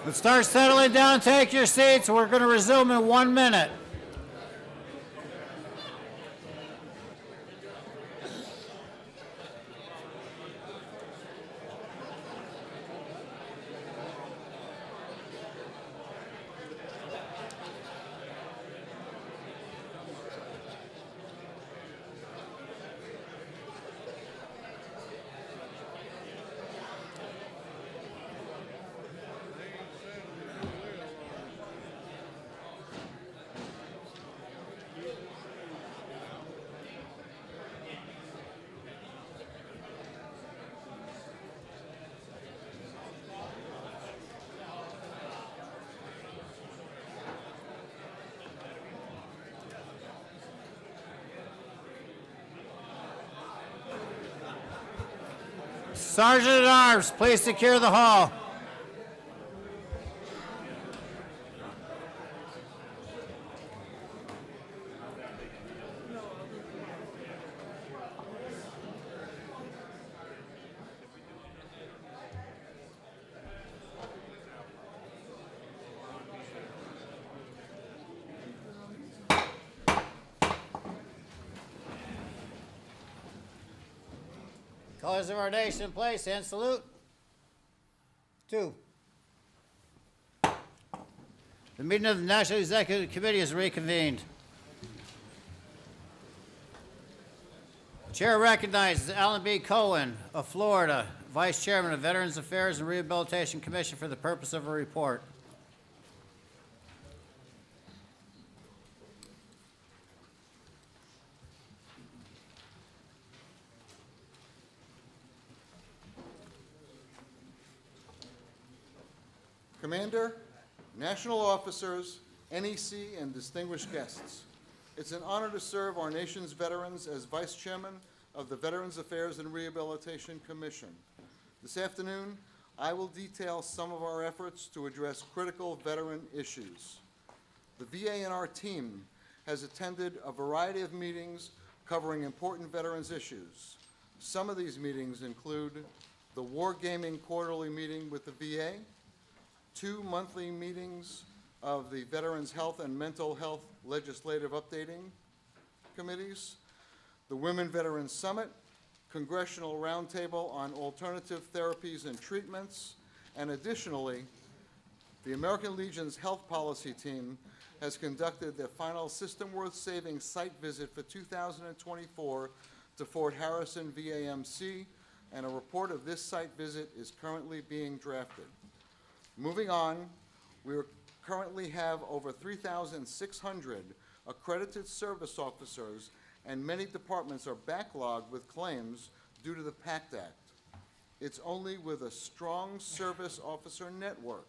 Let's start settling down. Take your seats. We're going to resume in 1 minute. Sergeant at Arms, please secure the hall. Colors of our nation in place and salute. 2. The meeting of the National Executive Committee is reconvened. The chair recognizes Alan B. Cohen of Florida, Vice Chairman of Veterans Affairs and Rehabilitation Commission, for the purpose of a report. Commander, national officers, NEC, and distinguished guests. It's an honor to serve our nation's veterans as Vice Chairman of the Veterans Affairs and Rehabilitation Commission. This afternoon, I will detail some of our efforts to address critical veteran issues. The VA and our team has attended a variety of meetings covering important veterans issues. Some of these meetings include the Wargaming Quarterly Meeting with the VA, 2 monthly meetings of the Veterans Health and Mental Health Legislative Updating Committees, the Women Veterans Summit, Congressional Roundtable on Alternative Therapies and Treatments, and additionally, the American Legion's Health Policy Team has conducted their final System Worth Saving site visit for 2024 to Fort Harrison VAMC, and a report of this site visit is currently being drafted. Moving on, we currently have over 3,600 accredited service officers, and many departments are backlogged with claims due to the PACT Act. It's only with a strong service officer network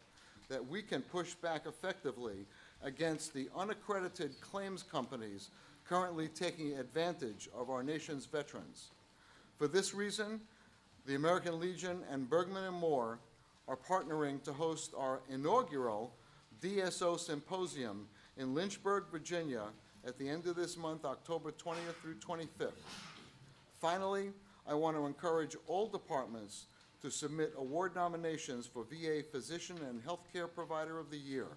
that we can push back effectively against the unaccredited claims companies currently taking advantage of our nation's veterans. For this reason, the American Legion and Bergman & Moore are partnering to host our inaugural DSO Symposium in Lynchburg, Virginia at the end of this month, October 20th through 25th. Finally, I want to encourage all departments to submit award nominations for VA Physician and Healthcare Provider of the Year.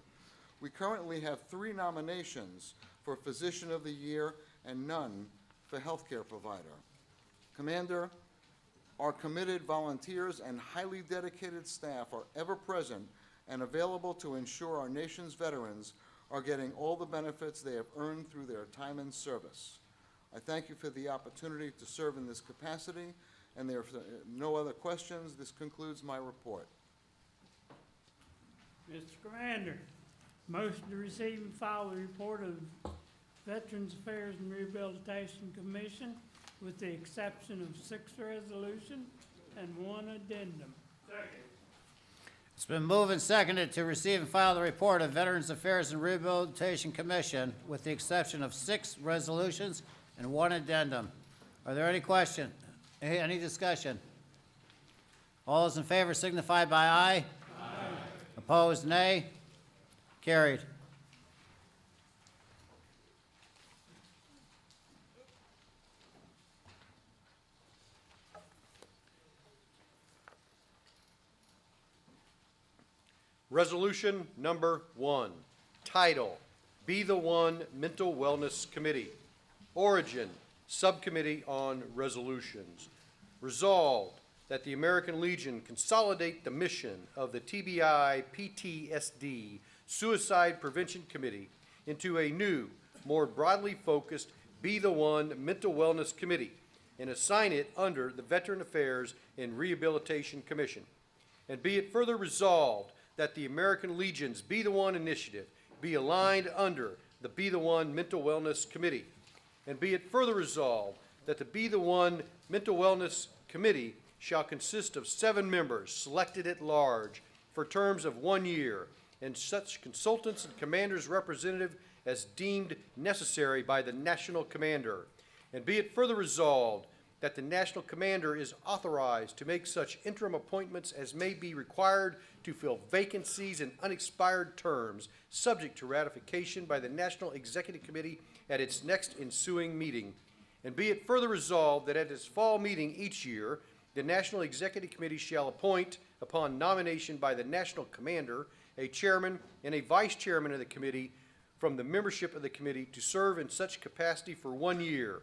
We currently have 3 nominations for Physician of the Year and none for Healthcare Provider. Commander, our committed volunteers and highly dedicated staff are ever present and available to ensure our nation's veterans are getting all the benefits they have earned through their time in service. I thank you for the opportunity to serve in this capacity, and there are no other questions. This concludes my report. Mr. Commander, motion to receive and file the report of Veterans Affairs and Rehabilitation Commission with the exception of 6 resolutions and 1 addendum. Second. It's been moved and seconded to receive and file the report of Veterans Affairs and Rehabilitation Commission with the exception of 6 resolutions and 1 addendum. Are there any questions? Any discussion? All those in favor signify by aye. Aye. Opposed, nay. Carried. Resolution number 1, title, Be the One Mental Wellness Committee. Origin, Subcommittee on Resolutions. Resolved that the American Legion consolidate the mission of the TBI PTSD Suicide Prevention Committee into a new, more broadly focused Be the One Mental Wellness Committee and assign it under the Veteran Affairs and Rehabilitation Commission. And be it further resolved that the American Legion's Be the One initiative be aligned under the Be the One Mental Wellness Committee. And be it further resolved that the Be the One Mental Wellness Committee shall consist of 7 members selected at large for terms of 1 year, and such consultants and commanders representative as deemed necessary by the national commander. And be it further resolved that the national commander is authorized to make such interim appointments as may be required to fill vacancies and unexpired terms, subject to ratification by the National Executive Committee at its next ensuing meeting. And be it further resolved that at its fall meeting each year, the National Executive Committee shall appoint, upon nomination by the national commander, a chairman and a vice chairman of the committee from the membership of the committee to serve in such capacity for 1 year.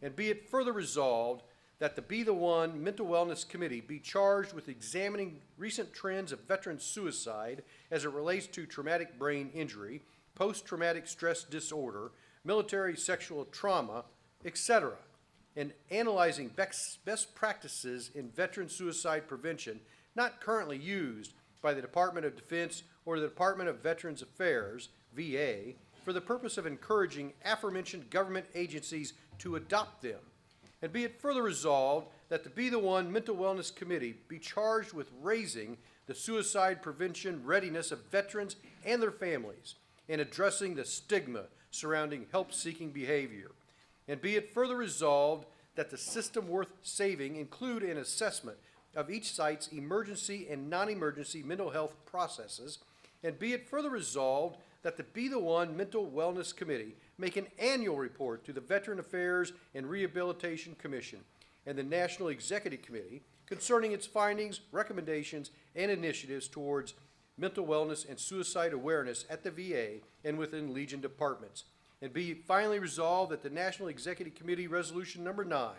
And be it further resolved that the Be the One Mental Wellness Committee be charged with examining recent trends of veteran suicide as it relates to traumatic brain injury, post-traumatic stress disorder, military sexual trauma, etc., and analyzing best practices in veteran suicide prevention not currently used by the Department of Defense or the Department of Veterans Affairs, VA, for the purpose of encouraging aforementioned government agencies to adopt them. And be it further resolved that the Be the One Mental Wellness Committee be charged with raising the suicide prevention readiness of veterans and their families and addressing the stigma surrounding help-seeking behavior. And be it further resolved that the system worth saving include an assessment of each site's emergency and non-emergency mental health processes. And be it further resolved that the Be the One Mental Wellness Committee make an annual report to the Veteran Affairs and Rehabilitation Commission and the National Executive Committee concerning its findings, recommendations, and initiatives towards mental wellness and suicide awareness at the VA and within Legion departments. And be finally resolved that the National Executive Committee Resolution number 9,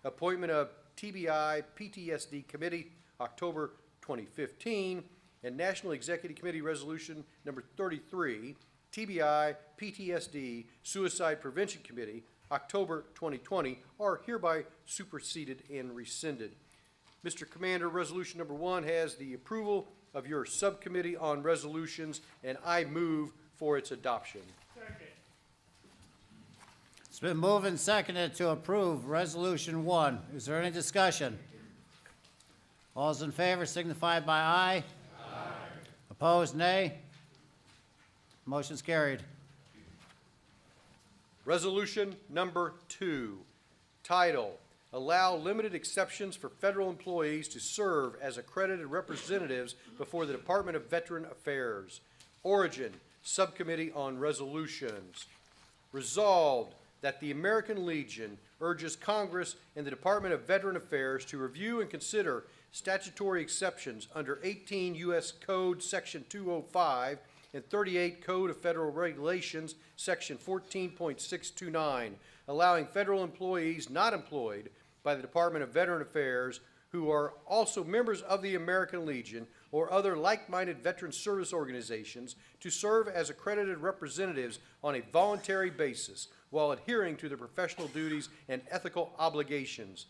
appointment of TBI PTSD Committee, October 2015, and National Executive Committee Resolution number 33, TBI PTSD Suicide Prevention Committee, October 2020, are hereby superseded and rescinded. Mr. Commander, Resolution number 1 has the approval of your Subcommittee on Resolutions, and I move for its adoption. Second. It's been moved and seconded to approve Resolution 1. Is there any discussion? All those in favor signify by aye. Aye. Opposed, nay. Motion's carried. Resolution number 2, title, Allow limited exceptions for federal employees to serve as accredited representatives before the Department of Veteran Affairs. Origin, Subcommittee on Resolutions. Resolved that the American Legion urges Congress and the Department of Veteran Affairs to review and consider statutory exceptions under 18 U.S. Code Section 205 and 38 Code of Federal Regulations, Section 14.629, allowing federal employees not employed by the Department of Veteran Affairs who are also members of the American Legion or other like-minded veteran service organizations to serve as accredited representatives on a voluntary basis while adhering to their professional duties and ethical obligations.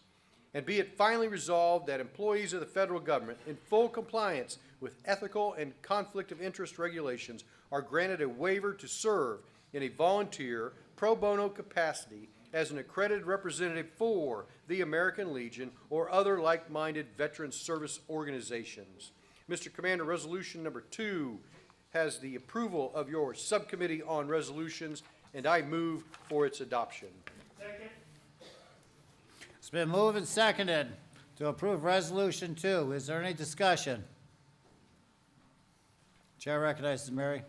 And be it finally resolved that employees of the federal government, in full compliance with ethical and conflict of interest regulations, are granted a waiver to serve in a volunteer pro bono capacity as an accredited representative for the American Legion or other like-minded veteran service organizations. Mr. Commander, Resolution number 2 has the approval of your Subcommittee on Resolutions, and I move for its adoption. Second. It's been moved and seconded to approve Resolution 2. Is there any discussion? Chair recognizes Mary.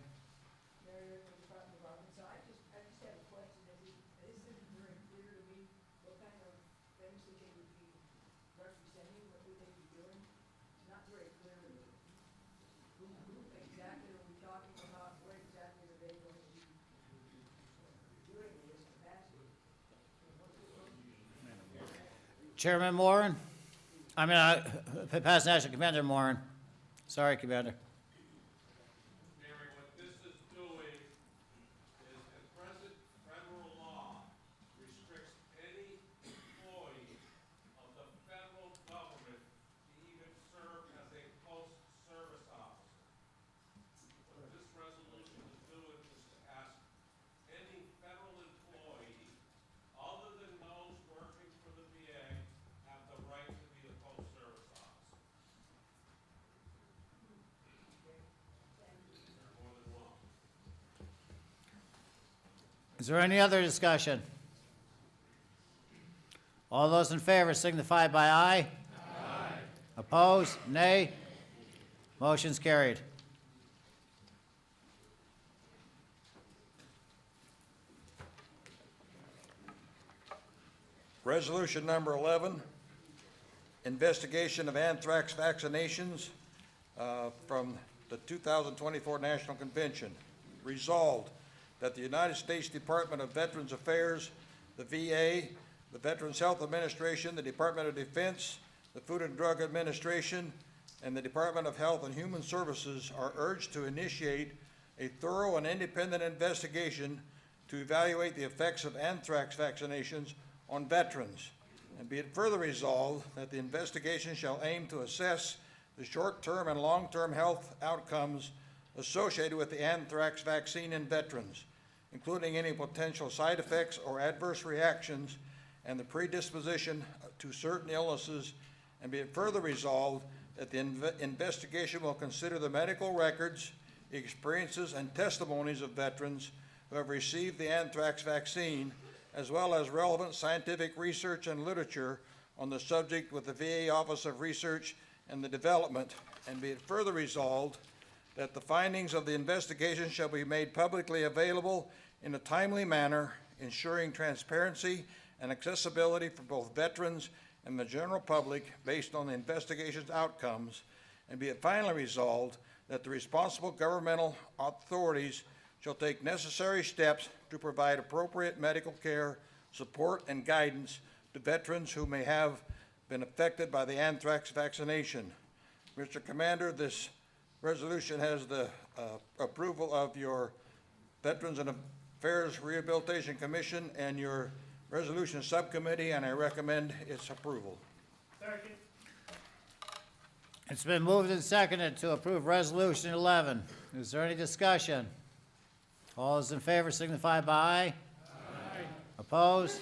Mayor, Department of Robinson, so I just have a question. This isn't very clear to me. What kind of things that they would be representing, what would they be doing? It's not very clear to me. Who exactly Chairman Moran? Past National Commander Moran. Sorry, Commander. Mary, what this is doing is, at present, federal law restricts any employee of the federal government to even serve as a post-service officer. What this resolution is doing is to ask any federal employee, other than those working for the VA, have the right to be a post-service officer. They're more than welcome. Is there any other discussion? All those in favor signify by aye. Aye. Opposed? Nay. Motion's carried. Resolution number 11, investigation of anthrax vaccinations from the 2024 National Convention. Resolved that the United States Department of Veterans Affairs, the VA, the Veterans Health Administration, the Department of Defense, the Food and Drug Administration, and the Department of Health and Human Services are urged to initiate a thorough and independent investigation to evaluate the effects of anthrax vaccinations on veterans. And be it further resolved that the investigation shall aim to assess the short-term and long-term health outcomes associated with the anthrax vaccine in veterans, including any potential side effects or adverse reactions and the predisposition to certain illnesses. And be it further resolved that the investigation will consider the medical records, experiences, and testimonies of veterans who have received the anthrax vaccine, as well as relevant scientific research and literature on the subject with the VA Office of Research and the Development. And be it further resolved that the findings of the investigation shall be made publicly available in a timely manner, ensuring transparency and accessibility for both veterans and the general public based on the investigation's outcomes. And be it finally resolved that the responsible governmental authorities shall take necessary steps to provide appropriate medical care, support, and guidance to veterans who may have been affected by the anthrax vaccination. Mr. Commander, this resolution has the approval of your Veterans and Affairs Rehabilitation Commission and your Resolution Subcommittee, and I recommend its approval. Second. It's been moved and seconded to approve Resolution 11. Is there any discussion? All those in favor signify by aye. Aye. Opposed?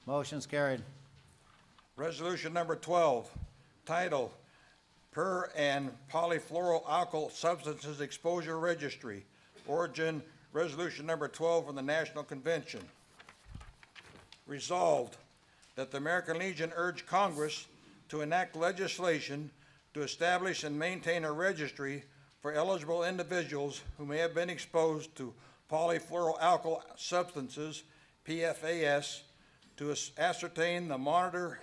Motion's carried. Resolution number 12, title, Per and Polyfluoroalkyl Substances Exposure Registry. Origin, Resolution number 12 from the National Convention. Resolved that the American Legion urge Congress to enact legislation to establish and maintain a registry for eligible individuals who may have been exposed to polyfluoroalkyl substances, PFAS, to ascertain the monitor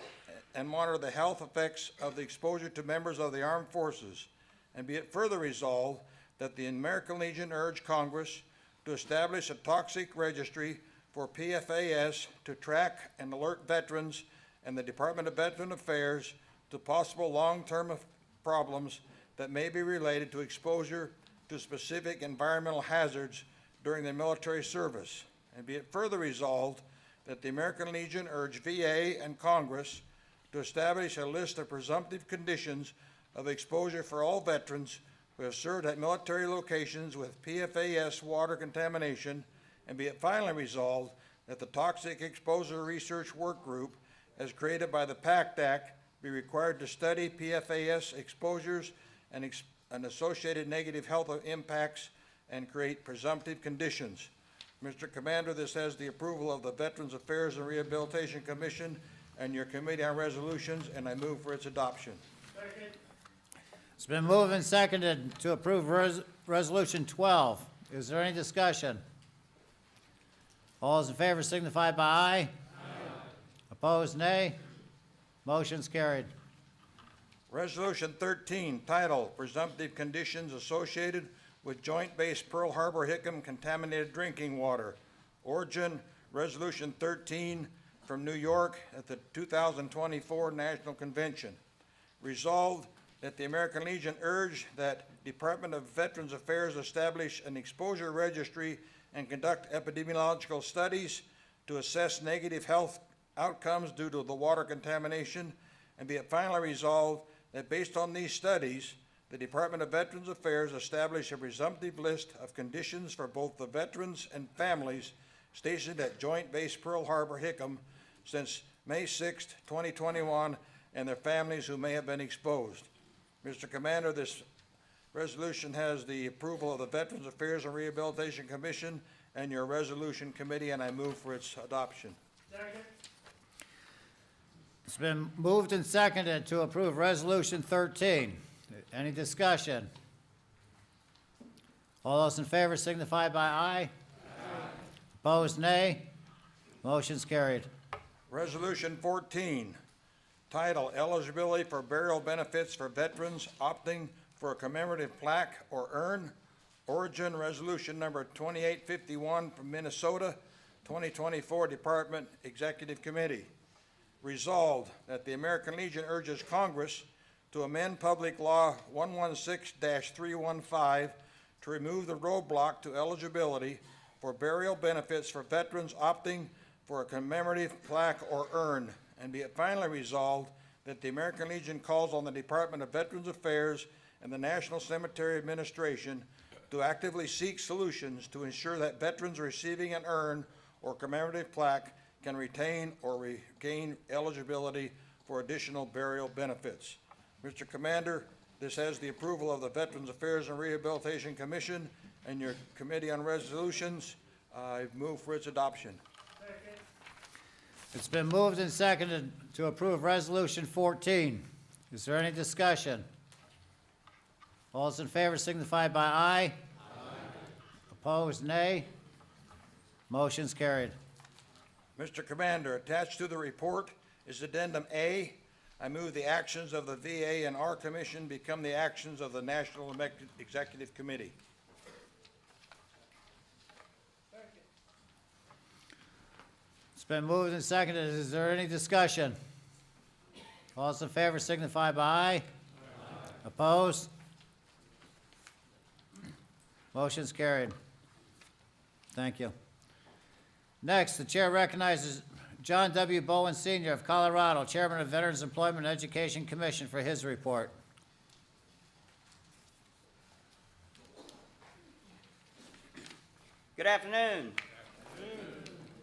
the health effects of the exposure to members of the armed forces. And be it further resolved that the American Legion urge Congress to establish a toxic registry for PFAS to track and alert veterans and the Department of Veteran Affairs to possible long-term problems that may be related to exposure to specific environmental hazards during the military service. And be it further resolved that the American Legion urge VA and Congress to establish a list of presumptive conditions of exposure for all veterans who have served at military locations with PFAS water contamination. And be it finally resolved that the Toxic Exposure Research Work Group, as created by the PACT Act, be required to study PFAS exposures and associated negative health impacts and create presumptive conditions. Mr. Commander, this has the approval of the Veterans Affairs and Rehabilitation Commission and your Committee on Resolutions, and I move for its adoption. Second. It's been moved and seconded to approve Resolution 12. Is there any discussion? All those in favor signify by aye. Aye. Opposed, nay. Motion's carried. Resolution 13, title, Presumptive Conditions Associated with Joint Base Pearl Harbor Hickam Contaminated Drinking Water. Origin, Resolution 13 from New York at the 2024 National Convention. Resolved that the American Legion urge that Department of Veterans Affairs establish an exposure registry and conduct epidemiological studies to assess negative health outcomes due to the water contamination, and be it finally resolved that based on these studies, the Department of Veterans Affairs establish a presumptive list of conditions for both the veterans and families stationed at Joint Base Pearl Harbor, Hickam, since May 6, 2021, and their families who may have been exposed. Mr. Commander, this resolution has the approval of the Veterans Affairs and Rehabilitation Commission and your resolution committee, and I move for its adoption. Second. It's been moved and seconded to approve Resolution 13. Any discussion? All those in favor signify by aye. Opposed, nay. Motion's carried. Resolution 14, title Eligibility for Burial Benefits for Veterans Opting for a Commemorative Plaque or Urn. Origin Resolution number 2851 from Minnesota, 2024 Department Executive Committee. Resolved that the American Legion urges Congress to amend Public Law 116-315 to remove the roadblock to eligibility for burial benefits for veterans opting for a commemorative plaque or urn, and be it finally resolved that the American Legion calls on the Department of Veterans Affairs and the National Cemetery Administration to actively seek solutions to ensure that veterans receiving an urn or commemorative plaque can retain or regain eligibility for additional burial benefits. Mr. Commander, this has the approval of the Veterans Affairs and Rehabilitation Commission and your Committee on Resolutions. I move for its adoption. Second. It's been moved and seconded to approve Resolution 14. Is there any discussion? All those in favor signify by aye. Opposed, nay. Motion's carried. Mr. Commander, attached to the report is Addendum A. I move the actions of the VA and our commission become the actions of the National Executive Committee. It's been moved and seconded. Is there any discussion? All those in favor signify by aye. Opposed? Motion's carried. Thank you. Next, the chair recognizes John W. Bowen Sr. of Colorado, Chairman of Veterans Employment and Education Commission, for his report. Good afternoon.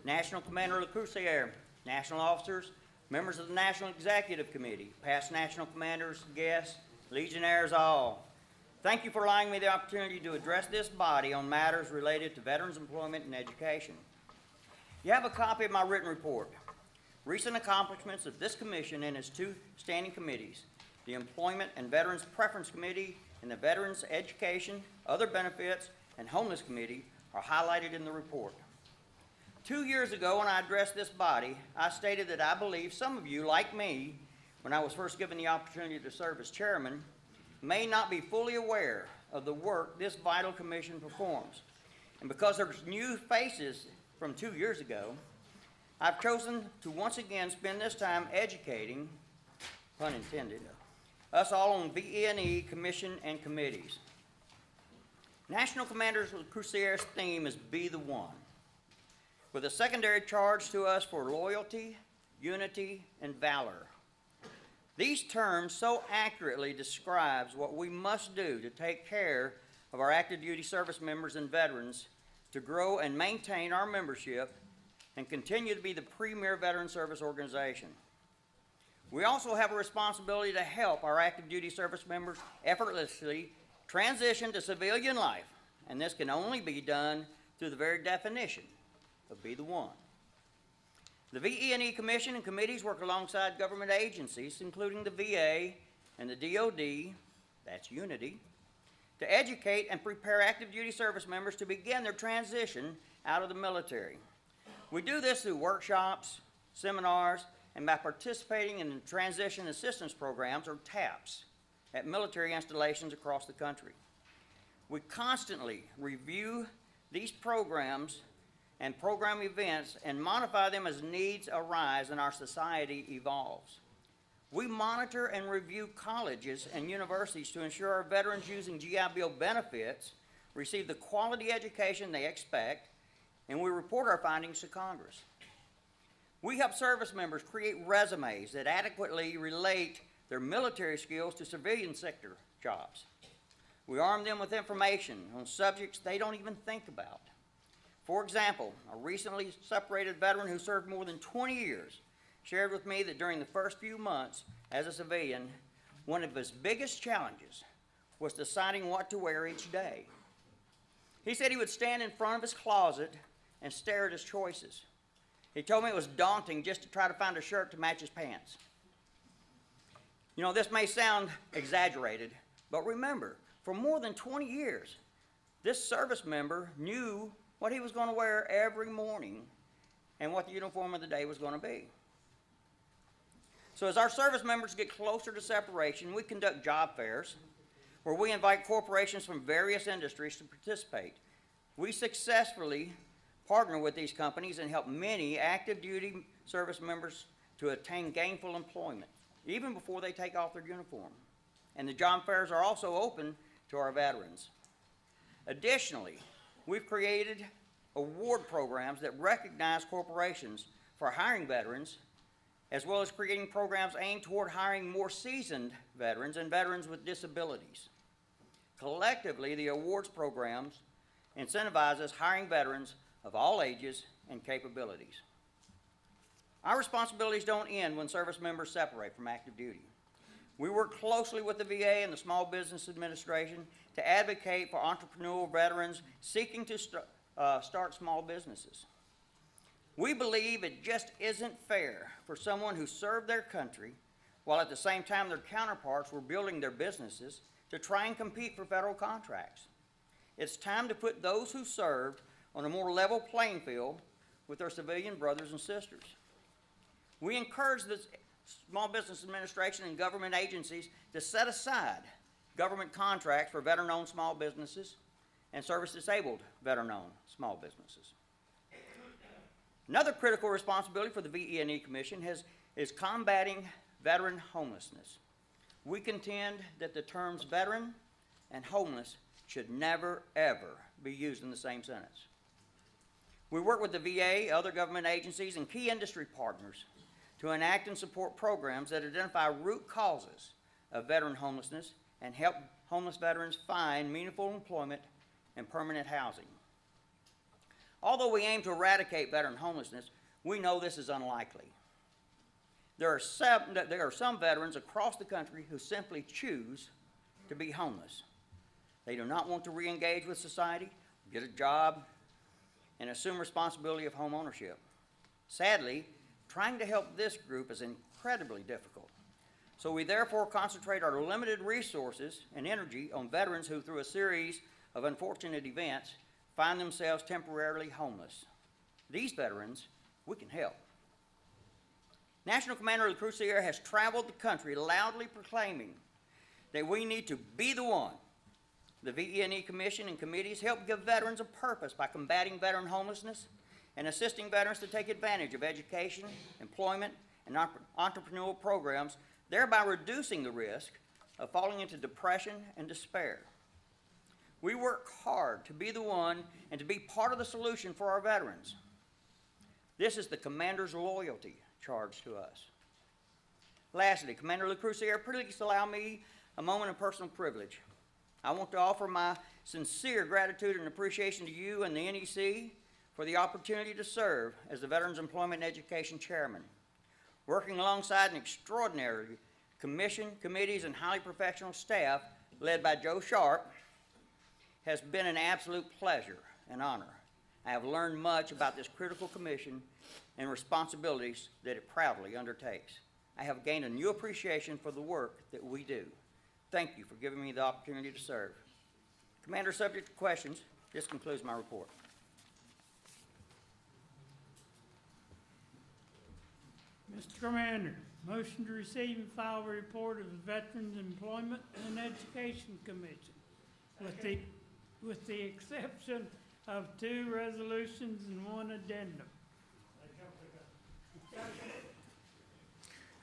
National Commander LeCroussier, national officers, members of the National Executive Committee, past national commanders, guests, Legionnaires all. Thank you for allowing me the opportunity to address this body on matters related to veterans employment and education. You have a copy of my written report. Recent accomplishments of this commission and its two standing committees, the Employment and Veterans Preference Committee and the Veterans Education, Other Benefits, and Homeless Committee, are highlighted in the report. 2 years ago, when I addressed this body, I stated that I believe some of you, like me, when I was first given the opportunity to serve as chairman, may not be fully aware of the work this vital commission performs. And because there's new faces from 2 years ago, I've chosen to once again spend this time educating, pun intended, us all on VE&E commission and committees. National Commander LeCroussier's theme is Be the One, with a secondary charge to us for loyalty, unity, and valor. These terms so accurately describes what we must do to take care of our active duty service members and veterans, to grow and maintain our membership and continue to be the premier veteran service organization. We also have a responsibility to help our active duty service members effortlessly transition to civilian life, and this can only be done through the very definition of Be the One. The VE&E Commission and committees work alongside government agencies, including the VA and the DOD, that's unity, to educate and prepare active duty service members to begin their transition out of the military. We do this through workshops, seminars, and by participating in the Transition Assistance Programs, or TAPS, at military installations across the country. We constantly review these programs and program events and modify them as needs arise and our society evolves. We monitor and review colleges and universities to ensure our veterans using GI Bill benefits receive the quality education they expect, and we report our findings to Congress. We help service members create resumes that adequately relate their military skills to civilian sector jobs. We arm them with information on subjects they don't even think about. For example, a recently separated veteran who served more than 20 years shared with me that during the first few months as a civilian, one of his biggest challenges was deciding what to wear each day. He said he would stand in front of his closet and stare at his choices. He told me it was daunting just to try to find a shirt to match his pants. You know, this may sound exaggerated, but remember, for more than 20 years, this service member knew what he was going to wear every morning and what the uniform of the day was going to be. So as our service members get closer to separation, we conduct job fairs where we invite corporations from various industries to participate. We successfully partner with these companies and help many active duty service members to attain gainful employment, even before they take off their uniform. And the job fairs are also open to our veterans. Additionally, we've created award programs that recognize corporations for hiring veterans, as well as creating programs aimed toward hiring more seasoned veterans and veterans with disabilities. Collectively, the awards programs incentivizes hiring veterans of all ages and capabilities. Our responsibilities don't end when service members separate from active duty. We work closely with the VA and the Small Business Administration to advocate for entrepreneurial veterans seeking to start small businesses. We believe it just isn't fair for someone who served their country while at the same time their counterparts were building their businesses to try and compete for federal contracts. It's time to put those who served on a more level playing field with their civilian brothers and sisters. We encourage the Small Business Administration and government agencies to set aside government contracts for veteran-owned small businesses and service-disabled veteran-owned small businesses. Another critical responsibility for the VE&E Commission is combating veteran homelessness. We contend that the terms veteran and homeless should never, ever be used in the same sentence. We work with the VA, other government agencies, and key industry partners to enact and support programs that identify root causes of veteran homelessness and help homeless veterans find meaningful employment and permanent housing. Although we aim to eradicate veteran homelessness, we know this is unlikely. There are some veterans across the country who simply choose to be homeless. They do not want to re-engage with society, get a job, and assume responsibility of home ownership. Sadly, trying to help this group is incredibly difficult. So we therefore concentrate our limited resources and energy on veterans who, through a series of unfortunate events, find themselves temporarily homeless. These veterans, we can help. National Commander of the Crusader has traveled the country loudly proclaiming that we need to be the one. The VE&E Commission and committees help give veterans a purpose by combating veteran homelessness and assisting veterans to take advantage of education, employment, and entrepreneurial programs, thereby reducing the risk of falling into depression and despair. We work hard to be the one and to be part of the solution for our veterans. This is the Commander's loyalty charge to us. Lastly, Commander LeCrucier, please allow me a moment of personal privilege. I want to offer my sincere gratitude and appreciation to you and the NEC for the opportunity to serve as the Veterans Employment and Education Chairman. Working alongside an extraordinary commission, committees, and highly professional staff led by Joe Sharp has been an absolute pleasure and honor. I have learned much about this critical commission and responsibilities that it proudly undertakes. I have gained a new appreciation for the work that we do. Thank you for giving me the opportunity to serve. Commander, subject to questions, this concludes my report. Mr. Commander, motion to receive and file a report of the Veterans Employment and Education Commission with the exception of 2 resolutions and 1 addendum.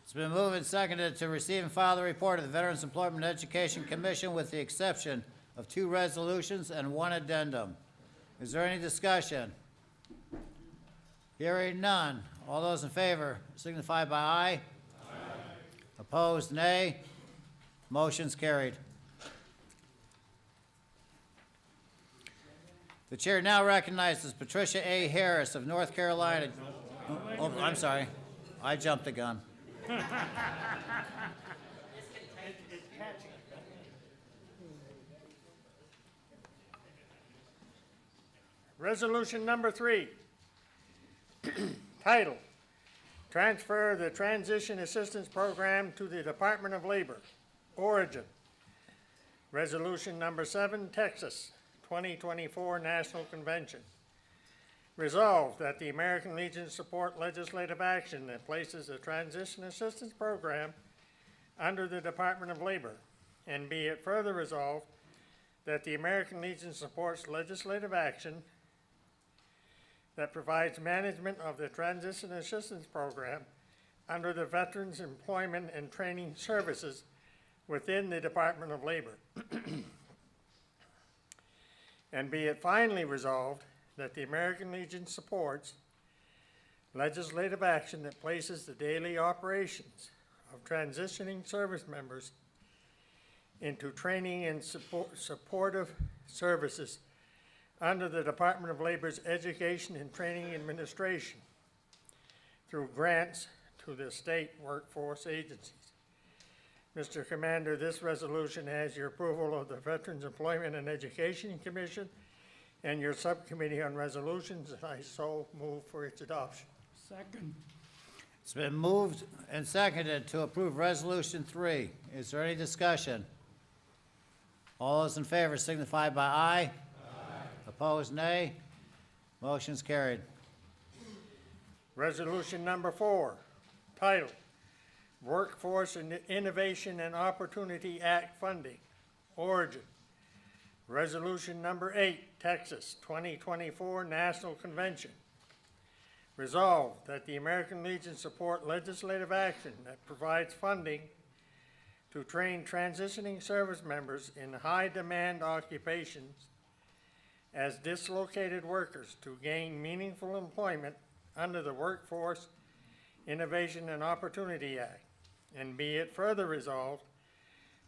It's been moved and seconded to receive and file the report of the Veterans Employment and Education Commission with the exception of 2 resolutions and 1 addendum. Is there any discussion? Hearing none. All those in favor signify by aye. Aye. Opposed, nay. Motion's carried. The chair now recognizes Patricia A. Harris of North Carolina. Oh, I'm sorry. I jumped the gun. Resolution number 3, title, Transfer the Transition Assistance Program to the Department of Labor, origin. Resolution number 7, Texas, 2024 National Convention. Resolved that the American Legion support legislative action that places the Transition Assistance Program under the Department of Labor, and be it further resolved that the American Legion supports legislative action that provides management of the Transition Assistance Program under the Veterans Employment and Training Services within the Department of Labor. And be it finally resolved that the American Legion supports legislative action that places the daily operations of transitioning service members into training and supportive services under the Department of Labor's Education and Training Administration through grants to the state workforce agencies. Mr. Commander, this resolution has your approval of the Veterans Employment and Education Commission and your Subcommittee on Resolutions, and I so move for its adoption. Second. It's been moved and seconded to approve Resolution 3. Is there any discussion? All those in favor signify by aye. Aye. Opposed, nay. Motion's carried. Resolution number 4, title, Workforce Innovation and Opportunity Act Funding, origin. Resolution number 8, Texas, 2024 National Convention. Resolved that the American Legion support legislative action that provides funding to train transitioning service members in high-demand occupations as dislocated workers to gain meaningful employment under the Workforce Innovation and Opportunity Act. And be it further resolved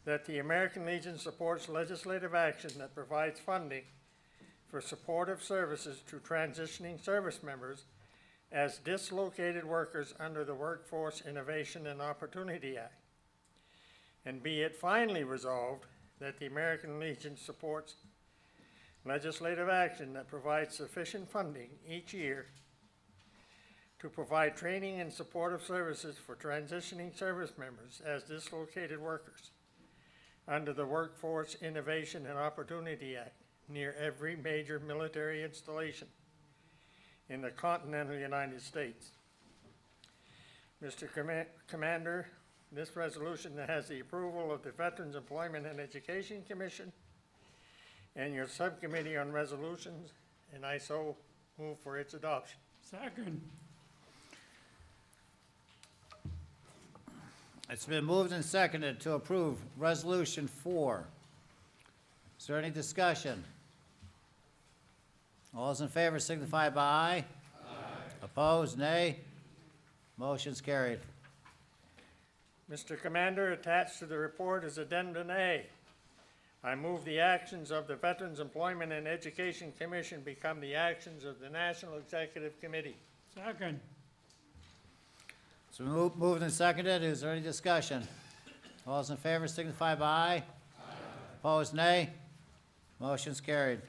that the American Legion supports legislative action that provides funding for supportive services to transitioning service members as dislocated workers under the Workforce Innovation and Opportunity Act. And be it finally resolved that the American Legion supports legislative action that provides sufficient funding each year to provide training and supportive services for transitioning service members as dislocated workers under the Workforce Innovation and Opportunity Act near every major military installation in the continental United States. Mr. Commander, this resolution has the approval of the Veterans Employment and Education Commission and your Subcommittee on Resolutions, and I so move for its adoption. Second. It's been moved and seconded to approve Resolution 4. Is there any discussion? All those in favor signify by aye. Aye. Opposed, nay. Motion's carried. Mr. Commander, attached to the report is Addendum A. I move the actions of the Veterans Employment and Education Commission become the actions of the National Executive Committee. Second. It's been moved and seconded. Is there any discussion? All those in favor signify by aye. Aye. Opposed, nay. Motion's carried.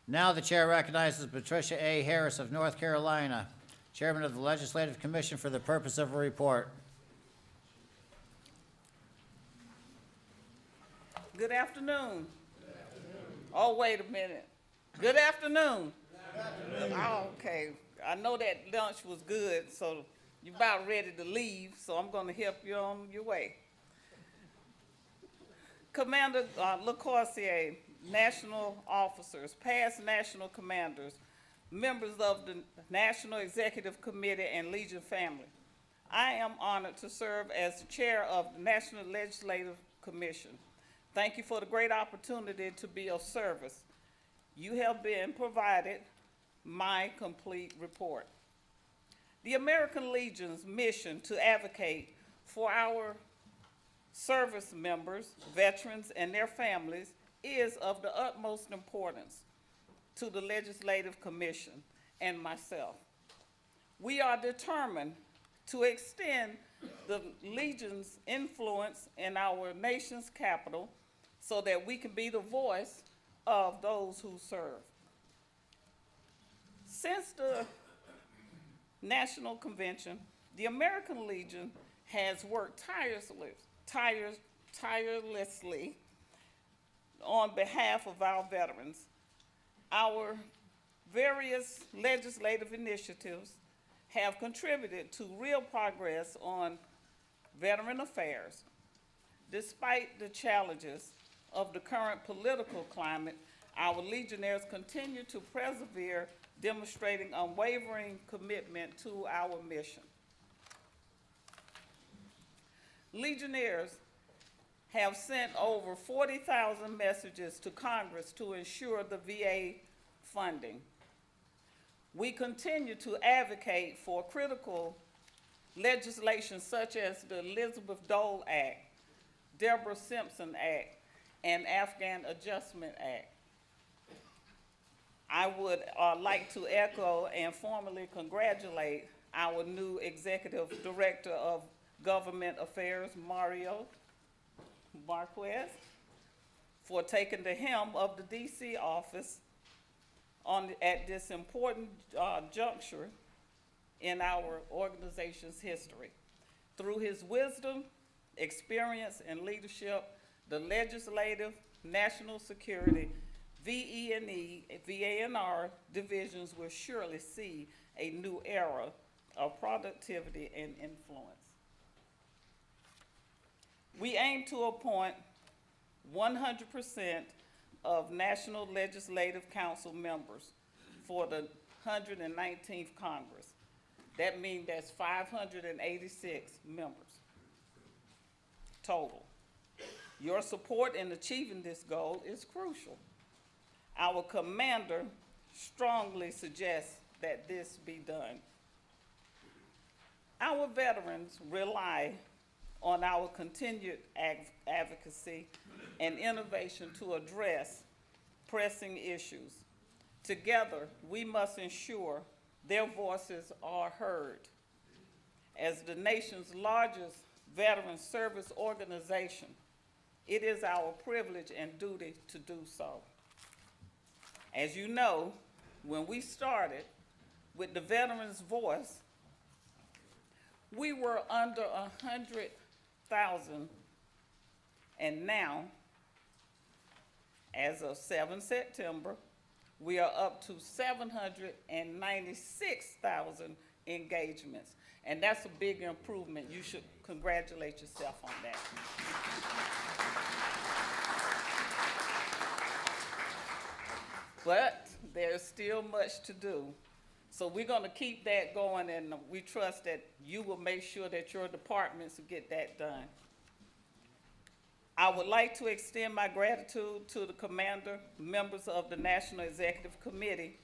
Now the chair recognizes Patricia A. Harris of North Carolina, Chairman of the Legislative Commission, for the purpose of a report. Good afternoon. Oh, wait a minute. Good afternoon. Oh, okay. I know that lunch was good, so you're about ready to leave, so I'm going to help you on your way. Commander LaCourcier, national officers, past national commanders, members of the National Executive Committee and Legion family. I am honored to serve as the chair of the National Legislative Commission. Thank you for the great opportunity to be of service. You have been provided my complete report. The American Legion's mission to advocate for our service members, veterans, and their families is of the utmost importance to the Legislative Commission and myself. We are determined to extend the Legion's influence in our nation's capital so that we can be the voice of those who serve. Since the National Convention, the American Legion has worked tirelessly on behalf of our veterans. Our various legislative initiatives have contributed to real progress on veteran affairs. Despite the challenges of the current political climate, our Legionnaires continue to persevere, demonstrating unwavering commitment to our mission. Legionnaires have sent over 40,000 messages to Congress to ensure the VA funding. We continue to advocate for critical legislation such as the Elizabeth Dole Act, Deborah Simpson Act, and Afghan Adjustment Act. I would like to echo and formally congratulate our new Executive Director of Government Affairs, Mario Marquez, for taking the helm of the DC office at this important juncture in our organization's history. Through his wisdom, experience, and leadership, the legislative, national security, VE&E, VA&R divisions will surely see a new era of productivity and influence. We aim to appoint 100% of National Legislative Council members for the 119th Congress. That means that's 586 members total. Your support in achieving this goal is crucial. Our commander strongly suggests that this be done. Our veterans rely on our continued advocacy and innovation to address pressing issues. Together, we must ensure their voices are heard. As the nation's largest veteran service organization, it is our privilege and duty to do so. As you know, when we started with the Veterans Voice, we were under 100,000, and now, as of 7 September, we are up to 796,000 engagements, and that's a big improvement. You should congratulate yourself on that. But there's still much to do. So we're going to keep that going, and we trust that you will make sure that your departments will get that done. I would like to extend my gratitude to the commander, members of the National Executive Committee,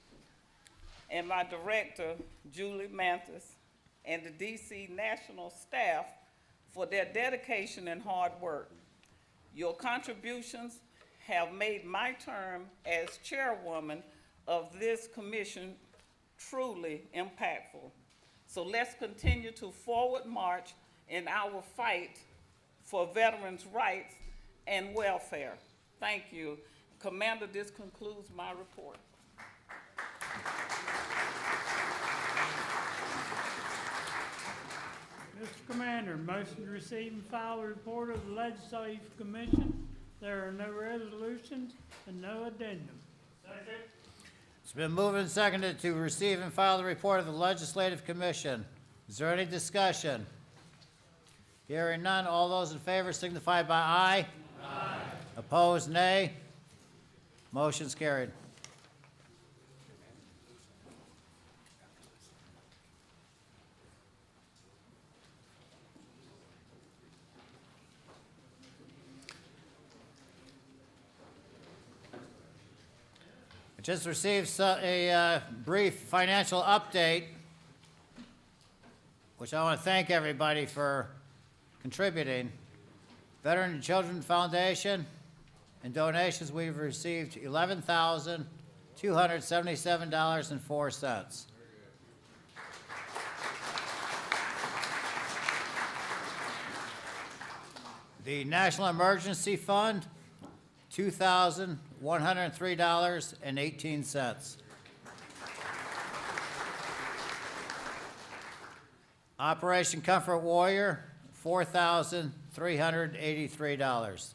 and my director, Julie Manthis, and the DC National staff for their dedication and hard work. Your contributions have made my term as chairwoman of this commission truly impactful. So let's continue to forward march in our fight for veterans' rights and welfare. Thank you. Commander, this concludes my report. Mr. Commander, motion to receive and file a report of the Legislative Commission. There are no resolutions and no addendum. It's been moved and seconded to receive and file the report of the Legislative Commission. Is there any discussion? Hearing none, all those in favor signify by aye. Aye. Opposed, nay. Motion's carried. I just received a brief financial update, which I want to thank everybody for contributing. Veteran and Children Foundation, in donations, we've received $11,277.04. The National Emergency Fund, $2,103.18. Operation Comfort Warrior, $4,383.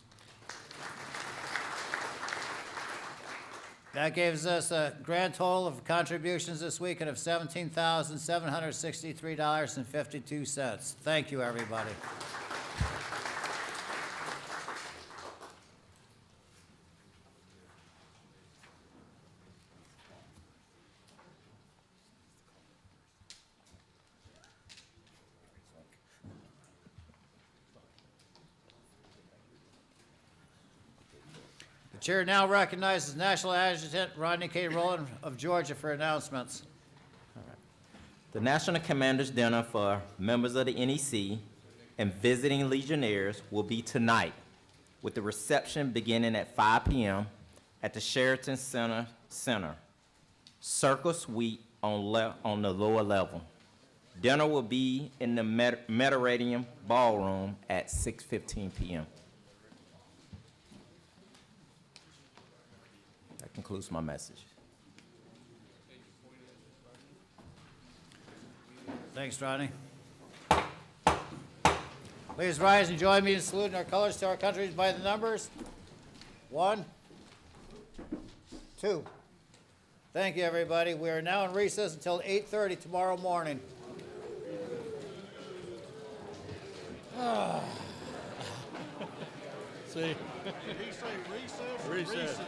That gives us a grand total of contributions this weekend of $17,763.52. Thank you, everybody. The chair now recognizes National Adjutant Rodney K. Rowland of Georgia for announcements. The National Commander's Dinner for members of the NEC and visiting Legionnaires will be tonight, with the reception beginning at 5 p.m. at the Sheraton Center, Circle Suite on the lower level. Dinner will be in the Mediterranean Ballroom at 6:15 p.m. That concludes my message. Thanks, Rodney. Please rise and join me in saluting our colors to our country by the numbers. 1, 2. Thank you, everybody. We are now in recess until 8:30 tomorrow morning. See? Did he say recess? Recess.